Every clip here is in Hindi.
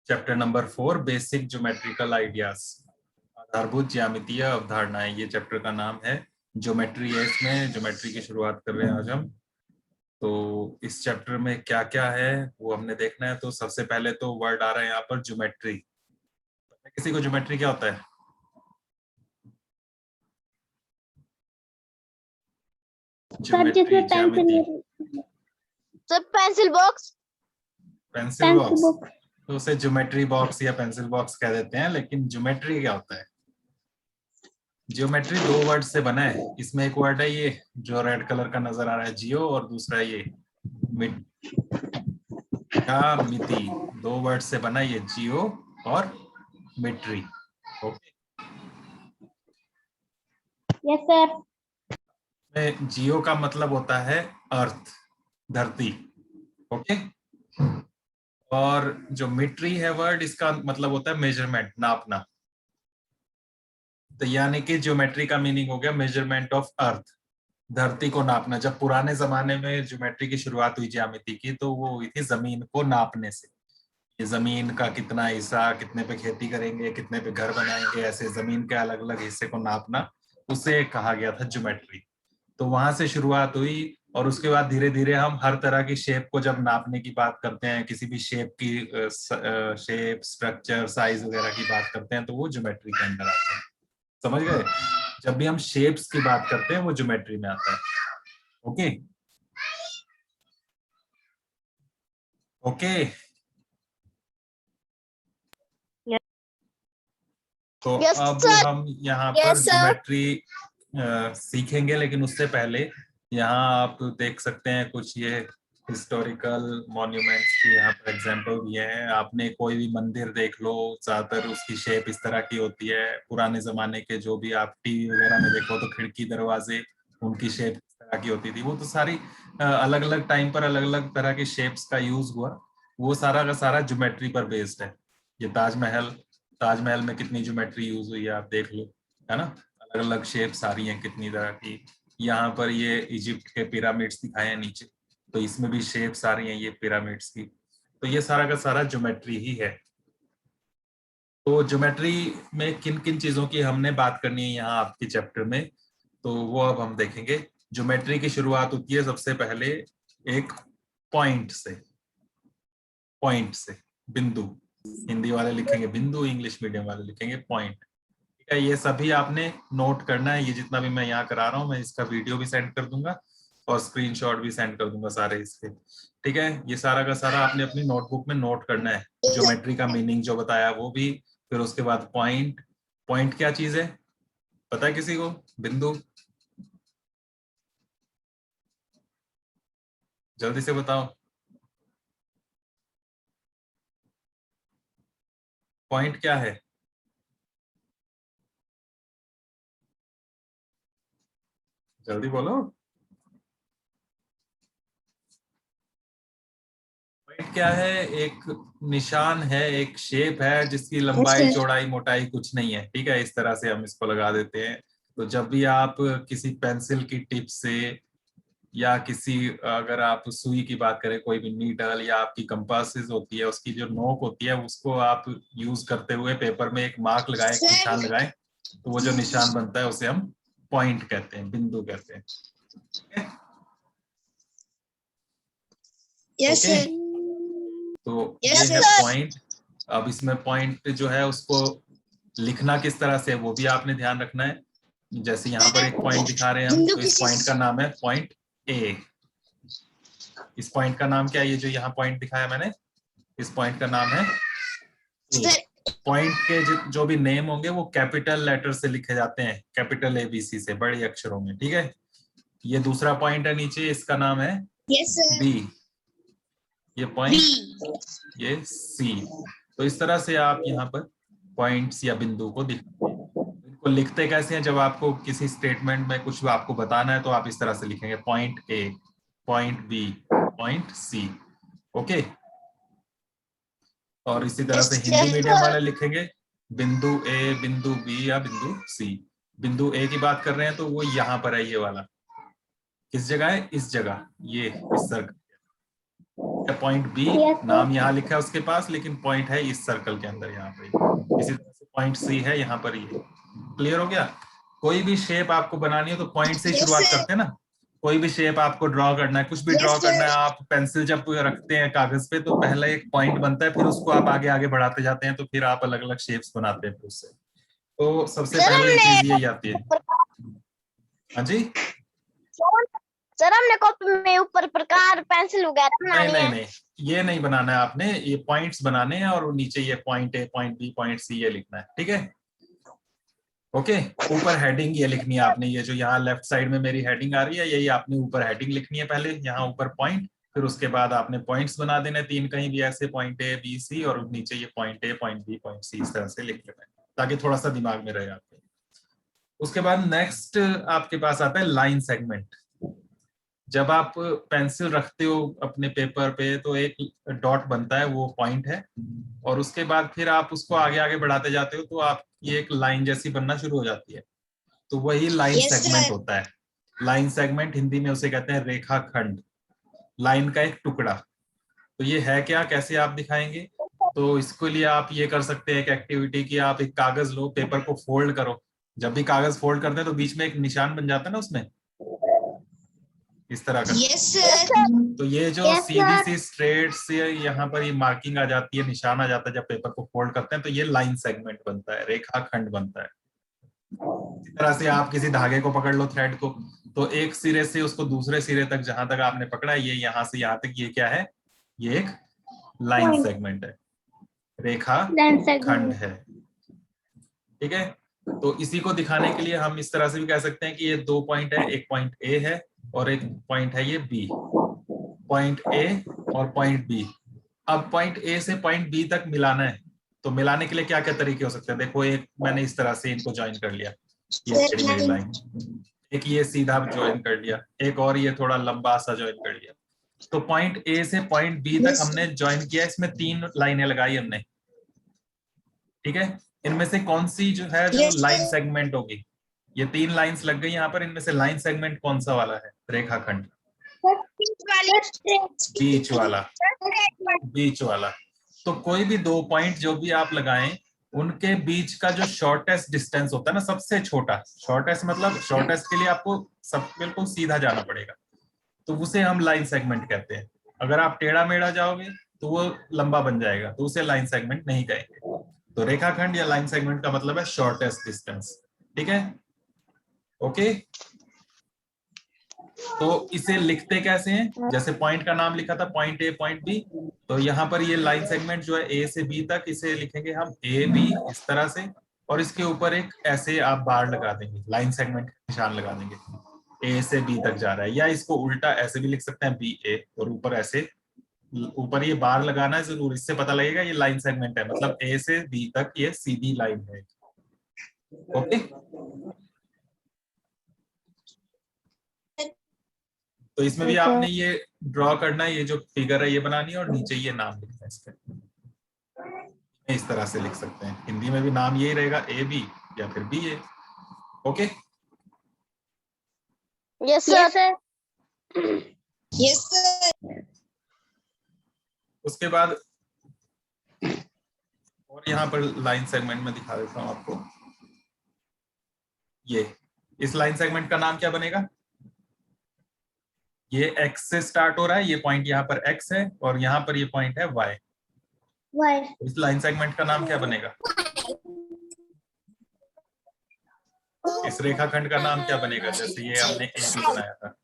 Chapter number 4 basic geometrical ideas, आधारभूत ज्यामितीय अवधारणाएं। ये चैप्टर का नाम है। ज्योमेट्री है, इसमें ज्योमेट्री की शुरुआत कर रहे हैं आज हम। तो इस चैप्टर में क्या क्या है वो हमने देखना है। तो सबसे पहले तो वर्ड आ रहा है यहाँ पर ज्योमेट्री। किसी को ज्योमेट्री क्या होता है? ज्योमेट्री, ज्यामिति। Sir pencil box. Pencil box तो उसे ज्योमेट्री बॉक्स या पेंसिल बॉक्स कह देते हैं, लेकिन ज्योमेट्री क्या होता है? ज्योमेट्री दो वर्ड से बना है। इसमें एक वर्ड है ये जो रेड कलर का नजर आ रहा है, जियो, और दूसरा ये मिति। दो वर्ड से बना ये जियो और metry. Okay, yes sir. Geo का मतलब होता है अर्थ, धरती। ओके, और जो मिट्री है वर्ड, इसका मतलब होता है मेजरमेंट, नापना। तो यानी कि ज्योमेट्री का मीनिंग हो गया मेजरमेंट ऑफ अर्थ, धरती को नापना। जब पुराने जमाने में ज्योमेट्री की शुरुआत हुई ज्यामिति की, तो वो हुई थी जमीन को नापने से। ये जमीन का कितना हिस्सा, कितने पे खेती करेंगे, कितने पे घर बनाएंगे, ऐसे जमीन के अलग अलग हिस्से को नापना, उसे कहा गया था ज्योमेट्री। तो वहां से शुरुआत हुई, और उसके बाद धीरे धीरे हम हर तरह की शेप को जब नापने की बात करते हैं, किसी भी शेप की शेप, स्ट्रक्चर, साइज वगैरह की बात करते हैं, तो वो ज्योमेट्री के अंदर आता है। समझ गए? जब भी हम शेप्स की बात करते हैं वो ज्योमेट्री में आता है। Okay okay. तो अब हम यहाँ पर ज्योमेट्री सीखेंगे, लेकिन उससे पहले यहाँ आप देख सकते हैं कुछ ये हिस्टोरिकल मॉन्यूमेंट्स की यहाँ पर एग्जांपल दिए हैं। आपने कोई भी मंदिर देख लो, ज्यादातर उसकी शेप इस तरह की होती है। पुराने जमाने के जो भी आप टीवी वगैरह में देखो, तो खिड़की, दरवाजे, उनकी शेप इस तरह की होती थी। वो तो सारी अलग अलग टाइम पर अलग अलग तरह की शेप्स का यूज हुआ। वो सारा का सारा ज्योमेट्री पर बेस्ड है। ये ताजमहल, ताजमहल में कितनी ज्योमेट्री यूज हुई है आप देख लो, है ना? अलग अलग शेप्स आ रही हैं कितनी तरह की। यहाँ पर ये इजिप्ट के पिरामिड्स दिखाए हैं नीचे, तो इसमें भी शेप्स आ रही हैं ये पिरामिड्स की। तो ये सारा का सारा ज्योमेट्री ही है। तो ज्योमेट्री में किन किन चीजों की हमने बात करनी है यहाँ आपके चैप्टर में, तो वो अब हम देखेंगे। ज्योमेट्री की शुरुआत होती है सबसे पहले एक पॉइंट से। पॉइंट से, बिंदु। हिंदी वाले लिखेंगे बिंदु, इंग्लिश मीडियम वाले लिखेंगे पॉइंट। ठीक है, ये सभी आपने नोट करना है। ये जितना भी मैं यहाँ करा रहा हूँ, मैं इसका वीडियो भी सेंड कर दूंगा और स्क्रीनशॉट भी सेंड कर दूंगा सारे इसके। ठीक है, ये सारा का सारा आपने अपनी नोटबुक में नोट करना है। ज्योमेट्री का मीनिंग जो बताया वो भी, फिर उसके बाद पॉइंट। पॉइंट क्या चीज है पता है किसी को? बिंदु, जल्दी से बताओ। पॉइंट क्या है? जल्दी बोलो। पॉइंट क्या है? एक निशान है, एक शेप है जिसकी लंबाई, चौड़ाई, मोटाई कुछ नहीं है। ठीक है, इस तरह से हम इसको लगा देते हैं। तो जब भी आप किसी पेंसिल की टिप से, या किसी, अगर आप सुई की बात करें, कोई भी नीडल या आपकी कंपासेस होती है, उसकी जो नोक होती है, उसको आप यूज करते हुए पेपर में एक मार्क लगाएं, एक निशान लगाएं, तो वो जो निशान बनता है उसे हम पॉइंट कहते हैं, बिंदु कहते हैं। Yes sir. तो ये है पॉइंट। अब इसमें पॉइंट जो है उसको लिखना किस तरह से, वो भी आपने ध्यान रखना है। जैसे यहाँ पर एक पॉइंट दिखा रहे हैं हम, तो इस पॉइंट का नाम है पॉइंट ए। इस पॉइंट का नाम क्या है? ये जो यहाँ पॉइंट दिखाया मैंने, इस पॉइंट का नाम है ए। पॉइंट के जो भी नेम होंगे वो कैपिटल लेटर से लिखे जाते हैं, कैपिटल ABC से, बड़े अक्षरों में। ठीक है, ये दूसरा पॉइंट है नीचे, इसका नाम है बी। ये पॉइंट, ये C। तो इस तरह से आप यहाँ पर पॉइंट्स या बिंदु को इनको लिखते कैसे हैं? जब आपको किसी स्टेटमेंट में कुछ आपको बताना है, तो आप इस तरह से लिखेंगे, point A, point B, point C। Okay, और इसी तरह से हिंदी मीडियम वाले लिखेंगे बिंदु A, बिंदु B या बिंदु C। बिंदु A की बात कर रहे हैं तो वो यहाँ पर है, ये वाला। किस जगह है? इस जगह, ये इस सर्कल। पॉइंट बी नाम यहाँ लिखा है उसके पास, लेकिन पॉइंट है इस सर्कल के अंदर यहाँ पे। इसी तरह से पॉइंट सी है यहाँ पर। ये क्लियर हो गया? कोई भी शेप आपको बनानी हो तो पॉइंट से शुरुआत करते हैं ना। कोई भी शेप आपको ड्रॉ करना है, कुछ भी ड्रॉ करना है, आप पेंसिल जब रखते हैं कागज पे तो पहले एक पॉइंट बनता है, फिर उसको आप आगे आगे बढ़ाते जाते हैं, तो फिर आप अलग अलग शेप्स बनाते हैं फिर उससे। तो सबसे पहले चीज यही आती है। हाँ जी सर, हमने कॉपी में ऊपर प्रकार पेंसिल वगैरह बनानी है। नहीं, ये नहीं बनाना है आपने, ये पॉइंट्स बनाने हैं और नीचे ये point A, point B, point C ये लिखना है, ठीक है? ओके। ऊपर हेडिंग ये लिखनी है आपने, ये जो यहाँ लेफ्ट साइड में मेरी हेडिंग आ रही है, यही आपने ऊपर हेडिंग लिखनी है पहले, यहाँ ऊपर पॉइंट, फिर उसके बाद आपने पॉइंट्स बना देने 3 कहीं भी ऐसे, पॉइंट ए बी सी, और नीचे ये point A, point B, point C, इस तरह से लिख लेना है ताकि थोड़ा सा दिमाग में रहे आपके। उसके बाद नेक्स्ट आपके पास आता है लाइन सेगमेंट। जब आप पेंसिल रखते हो अपने पेपर पे तो एक डॉट बनता है, वो पॉइंट है, और उसके बाद फिर आप उसको आगे आगे बढ़ाते जाते हो तो आप ये एक लाइन जैसी बनना शुरू हो जाती है, तो वही लाइन सेगमेंट होता है। लाइन सेगमेंट हिंदी में उसे कहते हैं रेखा खंड, लाइन का एक टुकड़ा। तो ये है क्या, कैसे आप दिखाएंगे? तो इसके लिए आप ये कर सकते हैं एक एक्टिविटी की, आप एक कागज लो, पेपर को फोल्ड करो। जब भी कागज फोल्ड करते हैं तो बीच में एक निशान बन जाता है ना उसमें, इस तरह का। तो ये जो सीधी सी स्ट्रेट से यहाँ पर ये मार्किंग आ जाती है, निशान आ जाता है जब पेपर को फोल्ड करते हैं, तो ये लाइन सेगमेंट बनता है, रेखा खंड बनता है। इसी तरह से आप किसी धागे को पकड़ लो, थ्रेड को, तो एक सिरे से उसको दूसरे सिरे तक जहां तक आपने पकड़ा है, ये यहाँ से यहाँ तक, ये क्या है? ये एक लाइन सेगमेंट है, रेखा खंड है, ठीक है? तो इसी को दिखाने के लिए हम इस तरह से भी कह सकते हैं कि ये 2 पॉइंट है, एक पॉइंट ए है और एक पॉइंट है ये बी, पॉइंट ए और पॉइंट बी। अब पॉइंट ए से पॉइंट बी तक मिलाना है, तो मिलाने के लिए क्या क्या तरीके हो सकते हैं? देखो, एक मैंने इस तरह से इनको ज्वाइन कर लिया, ये मेरी लाइन, एक ये सीधा ज्वाइन कर लिया, एक और ये थोड़ा लंबा सा ज्वाइन कर लिया। तो पॉइंट ए से पॉइंट बी तक हमने ज्वाइन किया, इसमें 3 लाइनें लगाई हमने, ठीक है? इनमें से कौन सी जो है जो लाइन सेगमेंट होगी? ये 3 लाइंस लग गई यहाँ पर, इनमें से लाइन सेगमेंट कौन सा वाला है? रेखाखंड बीच वाला, बीच वाला। तो कोई भी 2 पॉइंट जो भी आप लगाएं, उनके बीच का जो शॉर्टेस्ट डिस्टेंस होता है ना, सबसे छोटा, शॉर्टेस्ट मतलब शॉर्टेस्ट के लिए आपको सब बिल्कुल सीधा जाना पड़ेगा, तो उसे हम लाइन सेगमेंट कहते हैं। अगर आप टेढ़ा मेढ़ा जाओगे तो वो लंबा बन जाएगा, तो उसे लाइन सेगमेंट नहीं कहेंगे। तो रेखाखंड या लाइन सेगमेंट का मतलब है शॉर्टेस्ट डिस्टेंस, ठीक है? ओके। तो इसे लिखते कैसे हैं? जैसे पॉइंट का नाम लिखा था, पॉइंट ए, पॉइंट बी, तो यहाँ पर ये लाइन सेगमेंट जो है ए से बी तक, इसे लिखेंगे हम ए बी इस तरह से, और इसके ऊपर एक ऐसे आप बार लगा देंगे, लाइन सेगमेंट निशान लगा देंगे, ए से बी तक जा रहा है। या इसको उल्टा ऐसे भी लिख सकते हैं, बी ए, और ऊपर ऐसे, ऊपर ये बार लगाना है जरूर, इससे पता लगेगा ये लाइन सेगमेंट है, मतलब ए से बी तक ये सीधी लाइन है। ओके। तो इसमें भी आपने ये ड्रॉ करना है, ये जो फिगर है ये बनानी है, और नीचे ये नाम लिखना है इसका, इस तरह से लिख सकते हैं। हिंदी में भी नाम यही रहेगा, ए बी या फिर B A. Okay. Yes sir. Yes sir. उसके बाद और यहाँ पर लाइन सेगमेंट में दिखा देता हूँ आपको। ये इस लाइन सेगमेंट का नाम क्या बनेगा? ये एक्स से स्टार्ट हो रहा है, ये पॉइंट यहाँ पर एक्स है, और यहाँ पर ये पॉइंट है वाई। इस लाइन सेगमेंट का नाम क्या बनेगा? इस रेखाखंड का नाम क्या बनेगा? जैसे ये हमने ए बी बनाया था,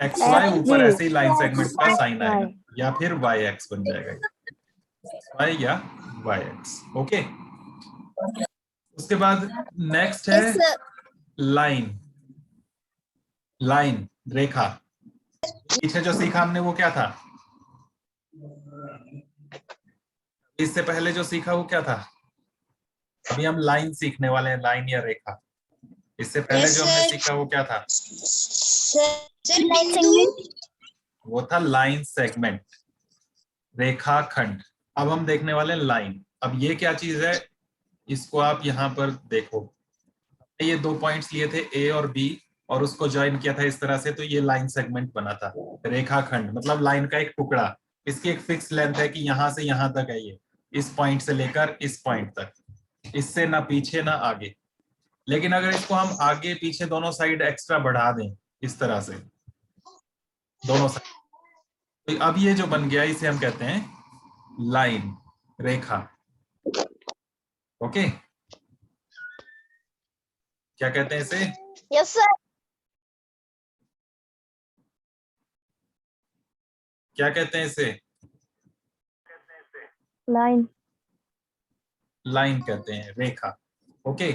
एक्स वाई, ऊपर ऐसे ही लाइन सेगमेंट का साइन आएगा, या फिर वाई एक्स बन जाएगा, वाई या वाई एक्स। ओके। उसके बाद नेक्स्ट है लाइन। लाइन, रेखा। पीछे जो सीखा हमने वो क्या था? इससे पहले जो सीखा वो क्या था? अभी हम लाइन सीखने वाले हैं, लाइन या रेखा। इससे पहले जो हमने सीखा वो क्या था? वो था लाइन सेगमेंट, रेखाखंड। अब हम देखने वाले लाइन। अब ये क्या चीज है, इसको आप यहाँ पर देखो, ये 2 पॉइंट्स लिए थे ए और बी, और उसको ज्वाइन किया था इस तरह से, तो ये लाइन सेगमेंट बना था। रेखाखंड मतलब लाइन का एक टुकड़ा, इसकी एक फिक्स लेंथ है कि यहाँ से यहाँ तक है ये, इस पॉइंट से लेकर इस पॉइंट तक, इससे ना पीछे ना आगे। लेकिन अगर इसको हम आगे पीछे दोनों साइड एक्स्ट्रा बढ़ा दें इस तरह से दोनों साइड, तो अब ये जो बन गया इसे हम कहते हैं लाइन, रेखा। ओके, क्या कहते हैं इसे? Yes sir. क्या कहते हैं इसे? लाइन। लाइन कहते हैं, रेखा। ओके,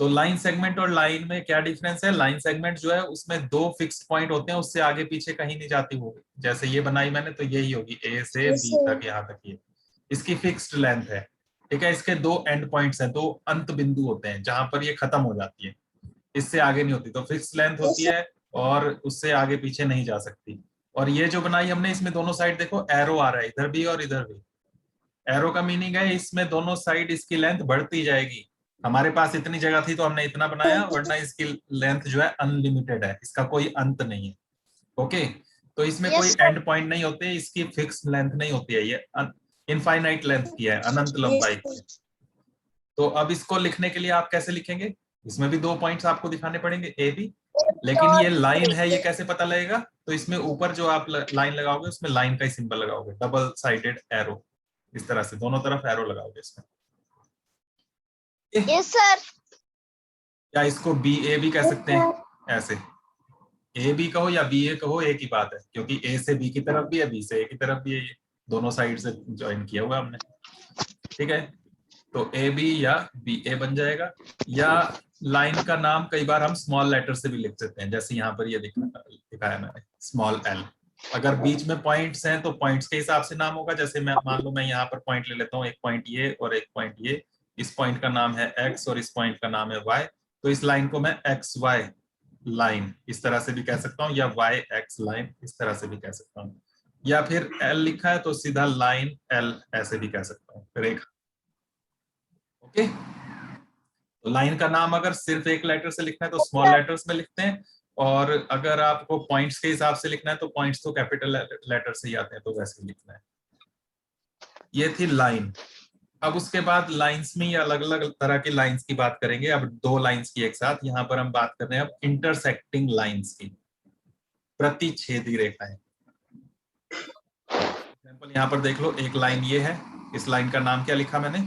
तो लाइन सेगमेंट और लाइन में क्या डिफरेंस है? लाइन सेगमेंट जो है उसमें दो फिक्स्ड पॉइंट होते हैं, उससे आगे पीछे कहीं नहीं जाती होगी। जैसे ये बनाई मैंने तो यही होगी, ए से बी तक, यहाँ तक ये इसकी फिक्स्ड लेंथ है। ठीक है, इसके दो एंड पॉइंट्स हैं, दो अंत बिंदु होते हैं जहां पर ये खत्म हो जाती है, इससे आगे नहीं होती, तो फिक्स्ड लेंथ होती है और उससे आगे पीछे नहीं जा सकती। और ये जो बनाई हमने इसमें दोनों साइड देखो एरो आ रहा है, इधर भी और इधर भी। एरो का मीनिंग है इसमें दोनों साइड इसकी लेंथ बढ़ती जाएगी। हमारे पास इतनी जगह थी तो हमने इतना बनाया, वरना इसकी लेंथ जो है अनलिमिटेड है, इसका कोई अंत नहीं है। ओके, तो इसमें कोई एंड पॉइंट नहीं होते, इसकी फिक्स लेंथ नहीं होती है, ये इनफाइनाइट लेंथ की है, अनंत लंबाई की। तो अब इसको लिखने के लिए आप कैसे लिखेंगे? इसमें भी दो पॉइंट्स आपको दिखाने पड़ेंगे, ए बी, लेकिन ये लाइन है, ये कैसे पता लगेगा? तो इसमें ऊपर जो आप लाइन लगाओगे उसमें लाइन का ही सिंबल लगाओगे, डबल साइडेड एरो, इस तरह से दोनों तरफ एरो लगाओगे इसमें। Yes sir. या इसको बी ए भी कह सकते हैं, ऐसे ए बी कहो या बी ए कहो एक ही बात है, क्योंकि ए से बी की तरफ भी है, बी से ए की तरफ भी है, ये दोनों साइड से ज्वाइन किया हुआ हमने। ठीक है, तो ए बी या बी ए बन जाएगा। या लाइन का नाम कई बार हम स्मॉल लेटर से भी लिख सकते हैं, जैसे यहाँ पर ये दिखाया मैंने, स्मॉल एल। अगर बीच में पॉइंट्स हैं तो पॉइंट्स के हिसाब से नाम होगा। जैसे मैं मान लो मैं यहाँ पर पॉइंट ले लेता हूँ, एक पॉइंट ये और एक पॉइंट ये, इस पॉइंट का नाम है एक्स और इस पॉइंट का नाम है वाई, तो इस लाइन को मैं एक्स वाई लाइन इस तरह से भी कह सकता हूँ, या वाई एक्स लाइन इस तरह से भी कह सकता हूँ। या फिर एल लिखा है तो सीधा लाइन एल ऐसे भी कह सकता हूँ, रेखा। ओके, तो लाइन का नाम अगर सिर्फ एक लेटर से लिखना है तो स्मॉल लेटर्स में लिखते हैं, और अगर आपको पॉइंट्स के हिसाब से लिखना है तो पॉइंट्स तो कैपिटल लेटर से ही आते हैं, तो वैसे ही लिखना है। ये थी लाइन। अब उसके बाद लाइंस में अलग अलग तरह की लाइंस की बात करेंगे। अब दो लाइंस की एक साथ, यहाँ पर हम बात कर रहे हैं अब इंटरसेक्टिंग लाइंस की, प्रतिच्छेदी रेखाएं। एग्जांपल यहाँ पर देख लो, एक लाइन ये है, इस लाइन का नाम क्या लिखा मैंने?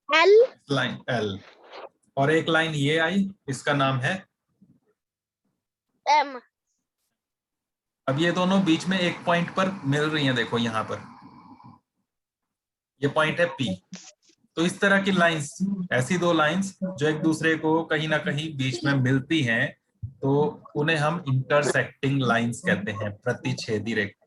एल। Line L. और एक लाइन ये आई, इसका नाम है एम। अब ये दोनों बीच में एक पॉइंट पर मिल रही हैं, देखो यहाँ पर ये पॉइंट है पी। तो इस तरह की लाइंस, ऐसी दो लाइंस जो एक दूसरे को कहीं ना कहीं बीच में मिलती हैं, तो उन्हें हम इंटरसेक्टिंग लाइंस कहते हैं, प्रतिच्छेदी रेखा।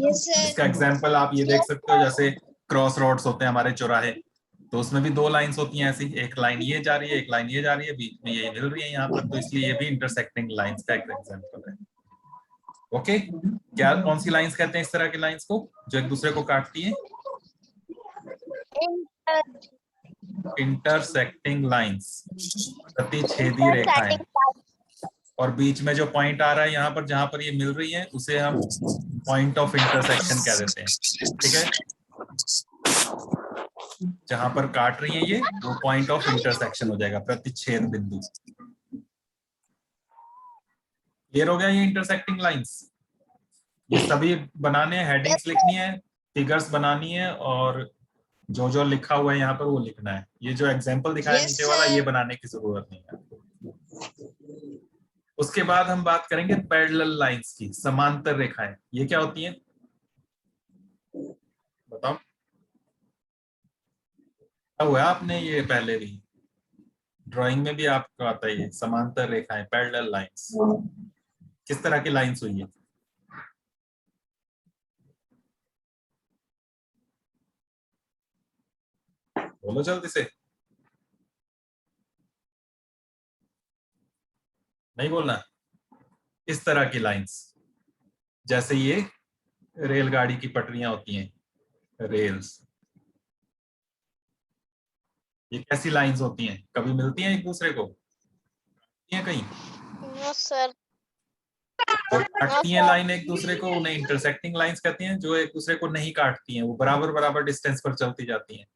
इसका एग्जांपल आप ये देख सकते हो, जैसे क्रॉस रोड्स होते हैं हमारे चौराहे, तो उसमें भी दो लाइंस होती हैं ऐसी, एक लाइन ये जा रही है, एक लाइन ये जा रही है, बीच में ये मिल रही है यहाँ पर, तो इसलिए ये भी इंटरसेक्टिंग लाइंस का एक एग्जांपल है। ओके, क्या कौन सी लाइंस कहते हैं इस तरह की लाइंस को जो एक दूसरे को काटती हैं? इंटरसेक्टिंग लाइंस, प्रतिच्छेदी रेखाएं। और बीच में जो पॉइंट आ रहा है यहाँ पर, जहां पर ये मिल रही है, उसे हम पॉइंट ऑफ इंटरसेक्शन कह देते हैं। ठीक है, जहां पर काट रही है ये, वो पॉइंट ऑफ इंटरसेक्शन हो जाएगा, प्रतिच्छेद बिंदु। क्लियर हो गया ये इंटरसेक्टिंग लाइंस? ये सभी बनाने हैं, हेडिंग्स लिखनी है, फिगर्स बनानी है, और जो जो लिखा हुआ है यहाँ पर वो लिखना है। ये जो एग्जांपल दिखाया नीचे वाला, ये बनाने की जरूरत नहीं है आपको। उसके बाद हम बात करेंगे पैरेलल लाइंस की, समांतर रेखाएं। ये क्या होती हैं बताओ? हुआ आपने ये पहले भी ड्राइंग में भी आपको आता है ये समांतर रेखाएं, पैरेलल लाइंस। किस तरह की लाइंस हुई है? बोलो जल्दी से, नहीं बोलना। इस तरह की लाइंस, जैसे ये रेलगाड़ी की पटरियां होती हैं, रेल्स, ये कैसी लाइंस होती हैं, कभी मिलती हैं एक दूसरे को, ये कहीं नो सर। जो काटती हैं लाइन एक दूसरे को उन्हें इंटरसेक्टिंग लाइंस कहते हैं, जो एक दूसरे को नहीं काटती हैं, वो बराबर बराबर डिस्टेंस पर चलती जाती हैं,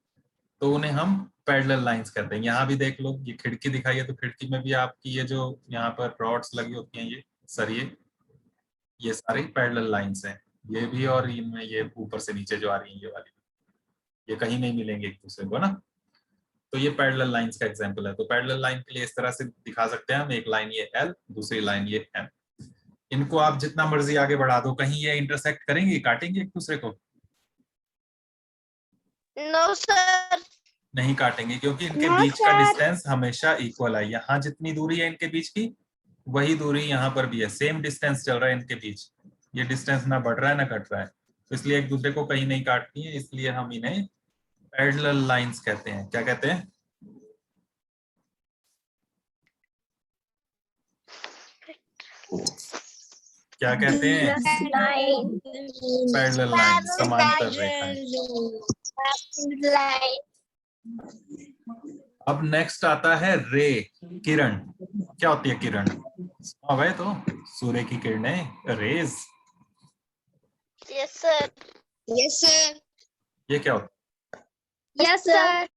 तो उन्हें हम पैरेलल लाइंस कहते हैं। यहाँ भी देख लो, ये खिड़की दिखाई है, तो खिड़की में भी आपकी ये जो यहाँ पर रॉड्स लगी होती हैं, ये सरिये, ये सारी पैरेलल लाइंस हैं। ये भी और इनमें ये ऊपर से नीचे जो आ रही है ये वाली, ये कहीं नहीं मिलेंगे एक दूसरे को ना। तो ये पैरेलल लाइंस का एग्जांपल है। तो पैरेलल लाइन के लिए इस तरह से दिखा सकते हैं हम, एक लाइन ये L, दूसरी लाइन ये M। इनको आप जितना मर्जी आगे बढ़ा दो, कहीं ये इंटरसेक्ट करेंगे, काटेंगे एक दूसरे को? No sir. नहीं काटेंगे, क्योंकि इनके No, बीच का sir. डिस्टेंस हमेशा इक्वल है। यहाँ जितनी दूरी है इनके बीच की, वही दूरी यहाँ पर भी है, सेम डिस्टेंस चल रहा है इनके बीच। ये डिस्टेंस ना बढ़ रहा है ना घट रहा है, तो इसलिए एक दूसरे को कहीं नहीं काटती है, इसलिए हम इन्हें पैरेलल लाइंस कहते हैं। क्या कहते हैं? क्या कहते हैं? पैरेलल लाइन, समांतर रेखाएं। अब नेक्स्ट आता है रे, किरण। क्या होती है किरण? सुना हुआ है तो, सूर्य की किरणें, rays. Yes sir. Yes, sir. ये क्या होता यस सर। है?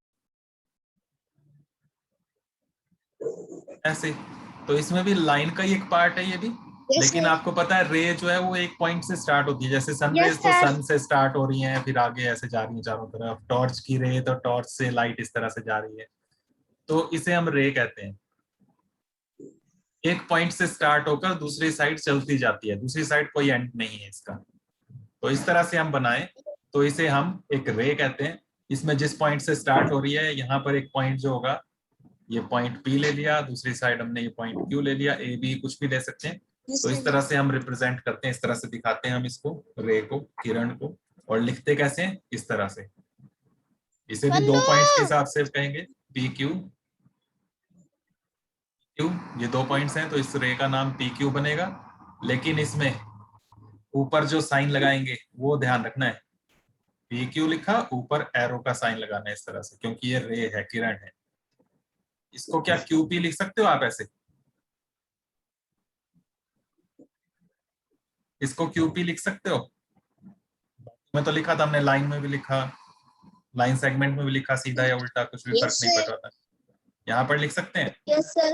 ऐसे, तो इसमें भी लाइन का ही एक पार्ट है ये भी। Yes, लेकिन sir. आपको पता है रे जो है वो एक पॉइंट से स्टार्ट होती है, जैसे सन Yes, रेज तो sir. सन से स्टार्ट हो रही हैं, फिर आगे ऐसे जा रही हैं चारों तरफ। टॉर्च की रे तो टॉर्च से लाइट इस तरह से जा रही है, तो इसे हम रे कहते हैं। एक पॉइंट से स्टार्ट होकर दूसरी साइड चलती जाती है, दूसरी साइड कोई एंड नहीं है इसका। तो इस तरह से हम बनाएं तो इसे हम एक रे कहते हैं। इसमें जिस पॉइंट से स्टार्ट हो रही है, यहाँ पर एक पॉइंट जो होगा, ये पॉइंट P ले लिया, दूसरी साइड हमने ये पॉइंट Q ले लिया, A B कुछ भी ले सकते हैं। तो इस तरह से हम रिप्रेजेंट करते हैं, इस तरह से दिखाते हैं हम इसको, रे को, किरण को। और लिखते कैसे हैं? इस तरह से। इसे भी दो पॉइंट्स के हिसाब से कहेंगे, PQ Q, ये दो पॉइंट्स हैं, तो इस रे का नाम PQ बनेगा। लेकिन इसमें ऊपर जो साइन लगाएंगे वो ध्यान रखना है, PQ लिखा, ऊपर एरो का साइन लगाना है इस तरह से, क्योंकि ये रे है, किरण है। इसको क्या QP लिख सकते हो आप ऐसे? इसको QP लिख सकते हो? मैं तो लिखा था हमने, लाइन में भी लिखा, लाइन सेगमेंट में भी लिखा, सीधा या उल्टा कुछ भी फर्क Yes, नहीं sir. पड़ रहा था। यहाँ पर लिख सकते हैं? Yes, sir.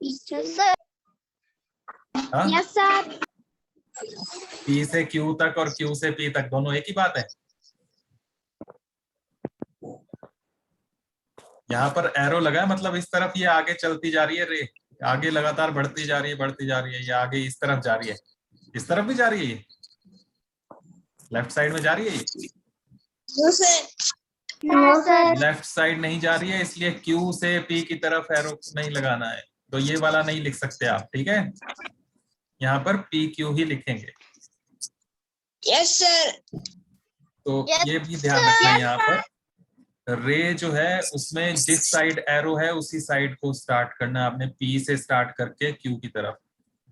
Yes sir. हाँ, यस सर। P से Q तक और Q से P तक दोनों एक ही बात है। यहाँ पर एरो लगा है, मतलब इस तरफ ये आगे चलती जा रही है रे, आगे लगातार बढ़ती जा रही है, बढ़ती जा रही है, ये आगे इस तरफ जा रही है। इस तरफ भी जा रही है, ये लेफ्ट साइड में जा रही है। ये No, sir. No sir. Left side नहीं जा रही है, इसलिए Q से P की तरफ एरो नहीं लगाना है, तो ये वाला नहीं लिख सकते आप, ठीक है? यहाँ पर PQ ही लिखेंगे। Yes, sir. तो Yes, ये भी ध्यान रखना है, यहाँ पर रे जो है उसमें जिस साइड एरो है उसी साइड को स्टार्ट करना है आपने, P से स्टार्ट करके Q की तरफ,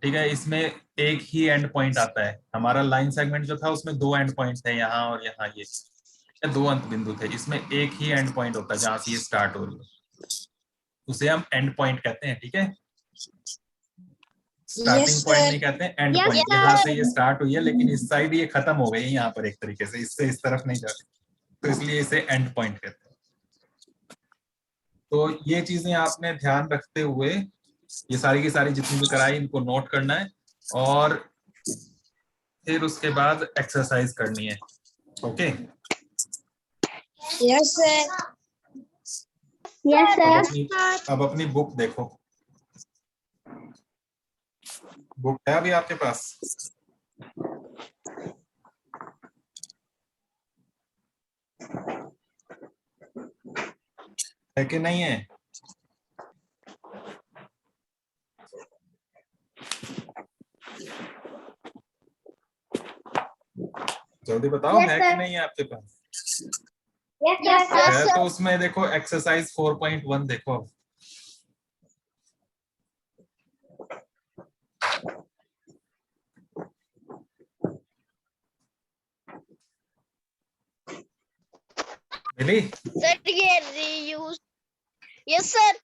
ठीक है? इसमें एक ही एंड पॉइंट आता है। हमारा लाइन सेगमेंट जो था उसमें दो एंड पॉइंट थे, यहाँ और यहाँ, ये दो अंत बिंदु थे। इसमें एक ही एंड पॉइंट होता है जहां से ये स्टार्ट हो रही है, उसे हम एंड पॉइंट कहते हैं, ठीक है? Starting Yes, point sir. नहीं कहते हैं, एंड Yes, पॉइंट। sir. यहाँ से ये स्टार्ट हुई है, लेकिन इस साइड ये खत्म हो गई है यहाँ पर एक तरीके से, इससे इस तरफ नहीं जाती, तो इसलिए इसे एंड पॉइंट कहते हैं। तो ये चीजें आपने ध्यान रखते हुए ये सारी की सारी जितनी भी कराई इनको नोट करना है, और फिर उसके बाद एक्सरसाइज करनी है। ओके? Yes, sir. यस अब अपनी बुक देखो, बुक है अभी आपके पास? है कि नहीं है? जल्दी बताओ, Yes, है sir. कि नहीं है आपके पास? यस है तो उसमें देखो एक्सरसाइज 4.1 देखो। मिली? सर ये रीयूज। Yes sir.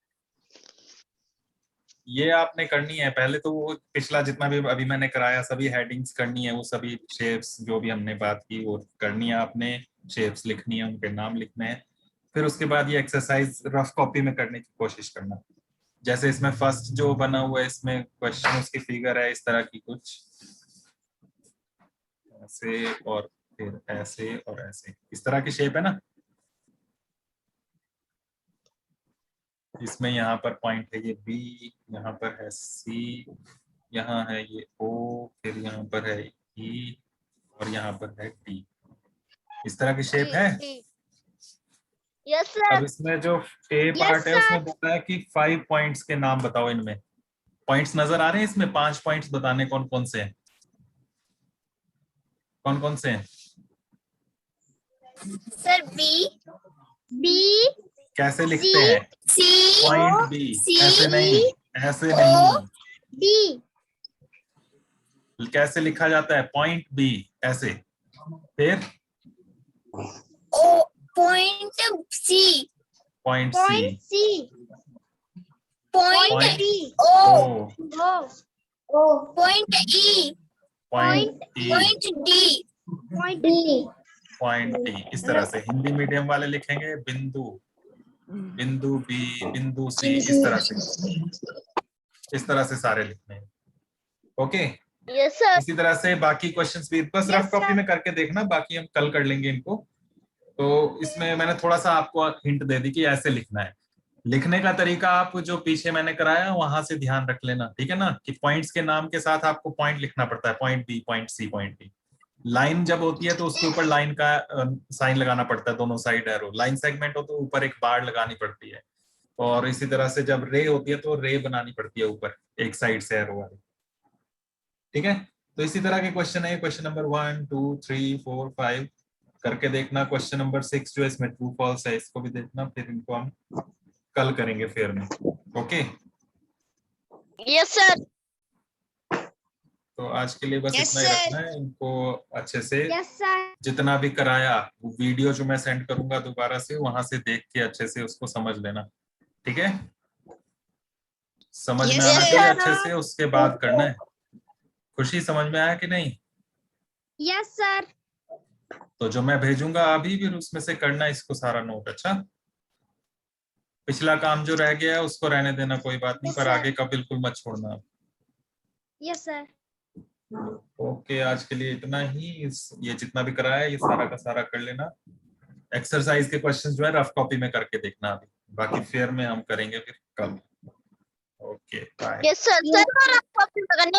ये आपने करनी है पहले तो, वो पिछला जितना भी अभी मैंने कराया सभी हेडिंग्स करनी है, वो सभी शेप्स जो भी हमने बात की वो करनी है आपने, शेप्स लिखनी है, उनके नाम लिखने हैं। फिर उसके बाद ये एक्सरसाइज रफ कॉपी में करने की कोशिश करना। जैसे इसमें फर्स्ट जो बना हुआ है, इसमें क्वेश्चन उसकी फिगर है इस तरह की कुछ, ऐसे और फिर ऐसे और ऐसे, इस तरह की शेप है ना। इसमें यहाँ पर पॉइंट है ये बी, यहाँ पर है सी, यहाँ है ये ओ, फिर यहाँ पर है ई और यहाँ पर है डी। इस तरह की शेप है। Yes sir. अब इसमें जो ए पार्ट है उसमें बोला है कि 5 पॉइंट्स के नाम बताओ। इनमें पॉइंट्स नजर आ रहे हैं, इसमें 5 पॉइंट्स बताने कौन कौन से हैं, कौन कौन से हैं? सर बी, बी कैसे लिखते हैं? सी, पॉइंट बी, ऐसे नहीं, ऐसे ओ, नहीं। डी। कैसे लिखा जाता है? पॉइंट बी, ऐसे। फिर O point C, point point C, C, point D, O, point E, point E, point D, point D, point D. इस तरह से हिंदी मीडियम वाले लिखेंगे बिंदु, बिंदु बी, बिंदु सी, इस तरह से सारे लिखने हैं। ओके। Yes sir. इसी तरह से बाकी क्वेश्चंस भी बस Yes, रफ कॉपी sir. में करके देखना, बाकी हम कल कर लेंगे इनको। तो इसमें मैंने थोड़ा सा आपको हिंट दे दी कि ऐसे लिखना है। लिखने का तरीका आप जो पीछे मैंने कराया वहां से ध्यान रख लेना, ठीक है ना, कि पॉइंट्स के नाम के साथ आपको पॉइंट लिखना पड़ता है, point B, point C, point D. Line जब होती है तो उसके ऊपर लाइन का साइन लगाना पड़ता है, दोनों साइड एरो। लाइन सेगमेंट हो तो ऊपर एक बार लगानी पड़ती है, और इसी तरह से जब रे होती है तो रे बनानी पड़ती है ऊपर एक साइड से एरो वाली, ठीक है। तो इसी तरह के क्वेश्चन है, क्वेश्चन नंबर 1 2 3 4 5 करके देखना। क्वेश्चन नंबर 6 जो इसमें ट्रू फॉल्स है इसको भी देखना, फिर इनको हम कल करेंगे फेयर में। ओके। Yes sir. तो आज के लिए बस Yes, इतना ही sir. रखना है। इनको अच्छे से यस सर। जितना भी कराया, वो वीडियो जो मैं सेंड करूंगा दोबारा से, वहां से देख के अच्छे से उसको समझ लेना, ठीक है। समझ Yes, में आना sir. चाहिए अच्छे से, उसके बाद करना है। खुशी, समझ में आया कि नहीं? Yes sir. तो जो मैं भेजूंगा अभी, फिर उसमें से करना इसको सारा नोट। अच्छा, पिछला काम जो रह गया है उसको रहने देना, कोई बात नहीं, Yes, पर sir. आगे का बिल्कुल मत छोड़ना। Yes sir. ओके, आज के लिए इतना ही। ये जितना भी कराया ये सारा का सारा कर लेना। एक्सरसाइज के क्वेश्चंस जो है रफ कॉपी में करके देखना अभी, बाकी फेयर में हम करेंगे फिर कल। Okay, bye. Yes sir. Sir आप कॉपी करने